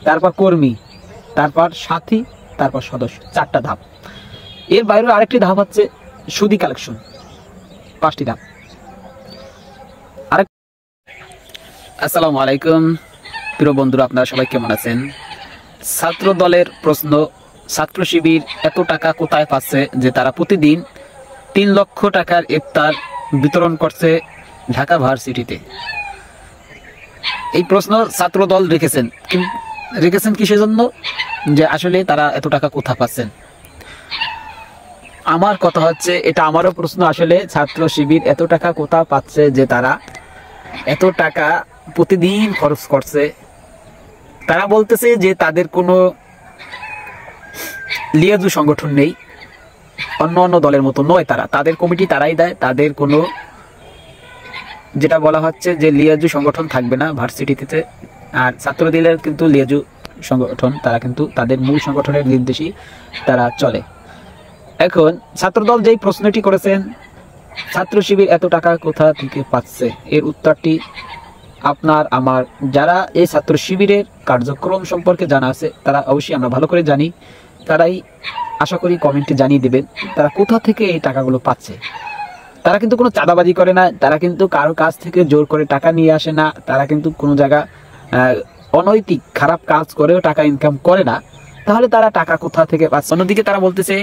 তারপর কর্মী, তারপর সাথী, তারপর সদস্য, 4টা ধাপ। এর বাইরে আরেকটি ধাপ হচ্ছে সুদী কালেকশন, 5টি ধাপ। আরেক আসসালামু আলাইকুম প্রিয় বন্ধুরা, আপনারা সবাই কেমন আছেন? ছাত্র দলের প্রশ্ন, ছাত্র শিবির এত টাকা কোথায় পাচ্ছে যে তারা প্রতিদিন 3 লক্ষ টাকার ইফতার বিতরণ করছে ঢাকা ভার্সিটিতে? এই প্রশ্ন ছাত্র দল রেখেছেন কিসের জন্য? যে আসলে তারা এত টাকা কোথা পাচ্ছেন। আমার কথা হচ্ছে, এটা আমারও প্রশ্ন, আসলে ছাত্র শিবির এত টাকা কোথা পাচ্ছে যে তারা এত টাকা প্রতিদিন খরচ করছে। তারা বলতেছে যে তাদের কোনো লিয়াজু সংগঠন নেই, অন্য অন্য দলের মতো নয়, তাদের কমিটি তারাই দেয়, তাদের কোনো যেটা বলা হচ্ছে যে লিয়াজু সংগঠন থাকবে না ভার্সিটিতে। আর ছাত্রদলের কিন্তু লিয়াজু সংগঠন, তারা কিন্তু তাদের মূল সংগঠনের নির্দেশেই তারা চলে। এখন ছাত্রদল যেই প্রশ্নটি করেছেন, ছাত্র শিবির এত টাকা কোথা থেকে পাচ্ছে, এর উত্তরটি আপনার আমার যারা এই ছাত্র শিবিরের কার্যক্রম সম্পর্কে জানা আছে, তারা অবশ্যই, আমরা ভালো করে জানি, তারাই আশা করি কমেন্টে জানিয়ে দেবেন তারা কোথা থেকে এই টাকাগুলো পাচ্ছে। তারা কিন্তু কোনো চাঁদাবাজি করে না, তারা কিন্তু কারো কাছ থেকে জোর করে টাকা নিয়ে আসে না, তারা কিন্তু কোনো জায়গা অনৈতিক খারাপ কাজ করেও টাকা ইনকাম করে না। তাহলে তারা টাকা কোথা থেকে পাচ্ছে? অন্যদিকে তারা বলতেছে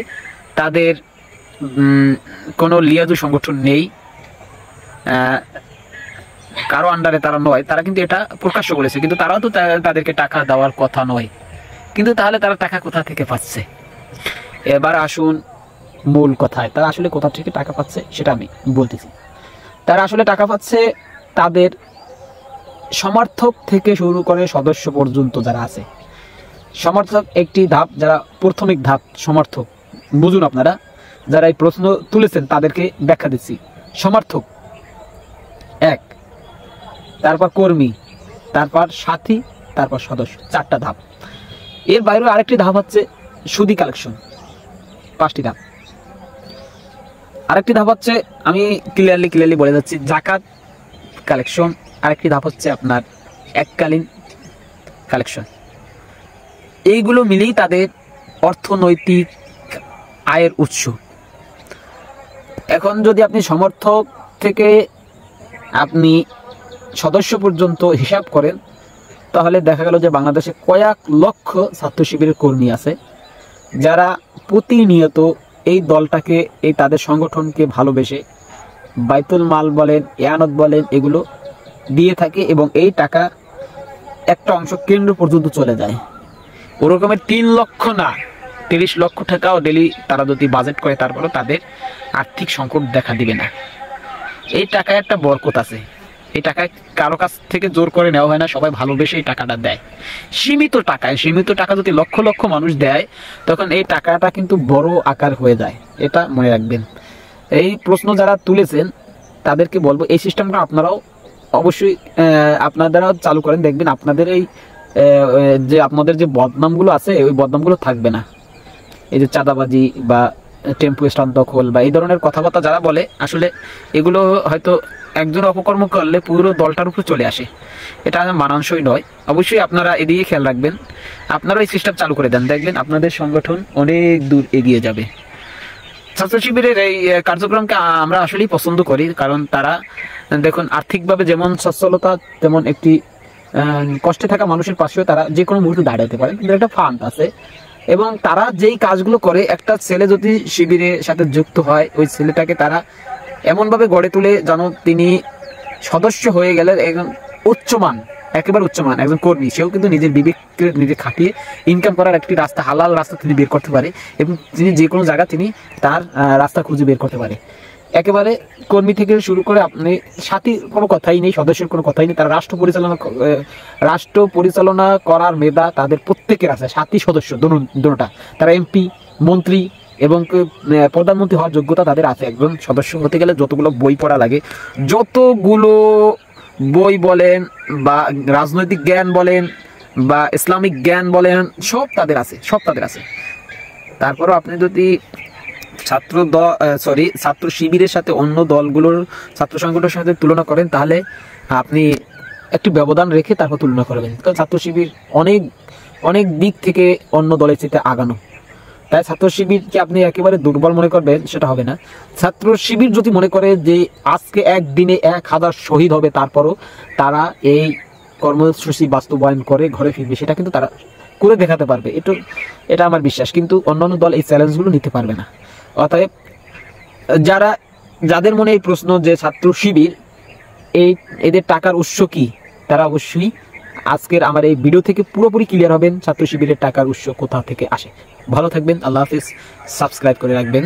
তাদের কোনো লিয়াজু সংগঠন নেই, কারো আন্ডারে তারা নয়, তারা কিন্তু এটা প্রকাশ্য করেছে, কিন্তু তারাও তো তাদেরকে টাকা দেওয়ার কথা নয়। কিন্তু তাহলে তারা টাকা কোথা থেকে পাচ্ছে? এবার আসুন মূল কথায়, তারা আসলে কোথা থেকে টাকা পাচ্ছে সেটা আমি বলতেছি। তারা আসলে টাকা পাচ্ছে তাদের সমর্থক থেকে শুরু করে সদস্য পর্যন্ত যারা আছে। সমর্থক একটি ধাপ, যারা প্রাথমিক ধাপ সমর্থক, বুঝুন আপনারা যারা এই প্রশ্ন তুলেছেন তাদেরকে ব্যাখ্যা দিচ্ছি। সমর্থক 1, তারপর কর্মী, তারপর সাথী, তারপর সদস্য, 4টা ধাপ। এর বাইরে আরেকটি ধাপ হচ্ছে সুদী কালেকশন, 5টি ধাপ। আরেকটি ধাপ হচ্ছে, আমি ক্লিয়ারলি বলে যাচ্ছি, জাকাত কালেকশন। আরেকটি ধাপ হচ্ছে আপনার এককালীন কালেকশন। এইগুলো মিলেই তাদের অর্থনৈতিক আয়ের উৎস। এখন যদি আপনি সমর্থক থেকে আপনি সদস্য পর্যন্ত হিসাব করেন, তাহলে দেখা গেল যে বাংলাদেশে কয়েক লক্ষ ছাত্র শিবিরের কর্মী আছে যারা প্রতিনিয়ত এই দলটাকে, এই তাদের সংগঠনকে ভালোবেসে বাইতুল মাল বলেন, এয়ানত বলেন, এগুলো দিয়ে থাকে এবং এই টাকা একটা অংশ কেন্দ্র পর্যন্ত চলে যায়। ওরকমের 3 লক্ষ না, 30 লক্ষ টাকাও ডেলি তারা যদি বাজেট করে, তারপরও তাদের আর্থিক সংকট দেখা দিবে না। এই টাকায় একটা বরকত আছে, এই টাকায় কারো কাছ থেকে জোর করে নেওয়া হয় না, সবাই ভালোবেসে এই টাকাটা দেয়। সীমিত টাকা যদি লক্ষ লক্ষ মানুষ দেয়, তখন এই টাকাটা কিন্তু বড় আকার হয়ে যায়, এটা মনে রাখবেন। এই প্রশ্ন যারা তুলেছেন তাদেরকে বলবো, এই সিস্টেমটা আপনারাও অবশ্যই আপনারাও চালু করেন, দেখবেন আপনাদের এই যে আপনাদের যে বদনামগুলো আছে, ওই বদনামগুলো থাকবে না। এই যে চাঁদাবাজি বা টেম্পো স্ট্যান্ড দখল বা এই ধরনের কথাবার্তা যারা বলে, আসলে এগুলো হয়তো একজন অপকর্ম করলে পুরো দলটার উপর চলে আসে, এটা মানানসই নয়। অবশ্যই আপনারা এদিকে খেয়াল রাখবেন, আপনারা এই সিস্টেম চালু করে দেন, দেখবেন আপনাদের সংগঠন অনেক দূর এগিয়ে যাবে। ছাত্র শিবিরের এই কার্যক্রমকে আমরা আসলেই পছন্দ করি, কারণ তারা দেখুন আর্থিকভাবে যেমন সচ্ছলতা, তেমন একটি কষ্টে থাকা মানুষের পাশেও তারা যে কোনো মুহূর্তে দাঁড়াতে পারে, কিন্তু একটা ফান্ড আছে। এবং তারা যেই কাজগুলো করে, একটা ছেলে যদি শিবিরের সাথে যুক্ত হয়, ওই ছেলেটাকে তারা এমনভাবে গড়ে তুলে যেন তিনি সদস্য হয়ে গেলে একজন উচ্চমান, একেবারে উচ্চমান একজন কর্মী, সেও কিন্তু নিজের বিবেককে নিজে খাটিয়ে ইনকাম করার একটি রাস্তা, হালাল রাস্তা তিনি বের করতে পারে, এবং তিনি যে কোনো জায়গা তিনি তার রাস্তা খুঁজে বের করতে পারে। একেবারে কর্মী থেকে শুরু করে আপনি সাথী কোনো কথাই নেই, সদস্যের কোনো কথাই নেই, তারা রাষ্ট্র পরিচালনা করার মেধা তাদের প্রত্যেকের আছে, সাথী সদস্য দুটোটা, তারা এমপি, মন্ত্রী এবং প্রধানমন্ত্রী হওয়ার যোগ্যতা তাদের আছে। একজন সদস্য হতে গেলে যতগুলো বই পড়া লাগে, যতগুলো বই বলেন বা রাজনৈতিক জ্ঞান বলেন বা ইসলামিক জ্ঞান বলেন, সব তাদের আছে। তারপরও আপনি যদি ছাত্র শিবিরের সাথে অন্য দলগুলোর ছাত্র সংগঠনের সাথে তুলনা করেন, তাহলে আপনি একটি ব্যবধান রেখে তারপর তুলনা করবেন। কারণ ছাত্র শিবির অনেক অনেক দিক থেকে অন্য দলের চেয়ে আগানো। তাই ছাত্র শিবিরকে আপনি একেবারে দুর্বল মনে করবেন, সেটা হবে না। ছাত্র শিবির যদি মনে করে যে আজকে একদিনে 1000 শহীদ হবে, তারপরও তারা এই কর্মসূচি বাস্তবায়ন করে ঘরে ফিরবে, সেটা কিন্তু তারা করে দেখাতে পারবে, এটা আমার বিশ্বাস। কিন্তু অন্যান্য দল এই চ্যালেঞ্জগুলো নিতে পারবে না। অতএব যাদের মনে এই প্রশ্ন যে ছাত্র শিবির এদের টাকার উৎস কি, তারা অবশ্যই আজকের আমার এই ভিডিও থেকে পুরোপুরি ক্লিয়ার হবেন ছাত্র শিবিরের টাকার উৎস কোথা থেকে আসে। ভালো থাকবেন, আল্লাহ হাফিজ। সাবস্ক্রাইব করে রাখবেন।